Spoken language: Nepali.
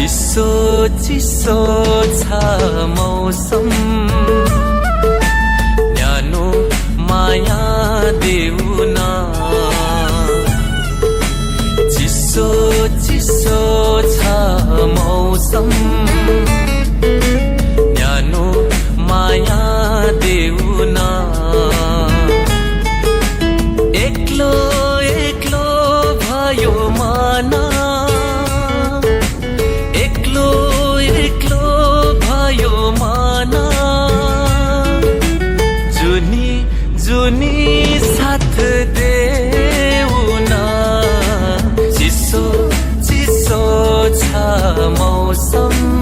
चिसो चिसो छ मौसम न्यानो माया देऊ न चिसो चिसो छ मौसम न्यानो माया देऊ न एक्लो एक्लो भयो मन एक्लो एक्लो भयो मन जुनी जुनी साथ देऊ न चिसो चिसो छ मौसम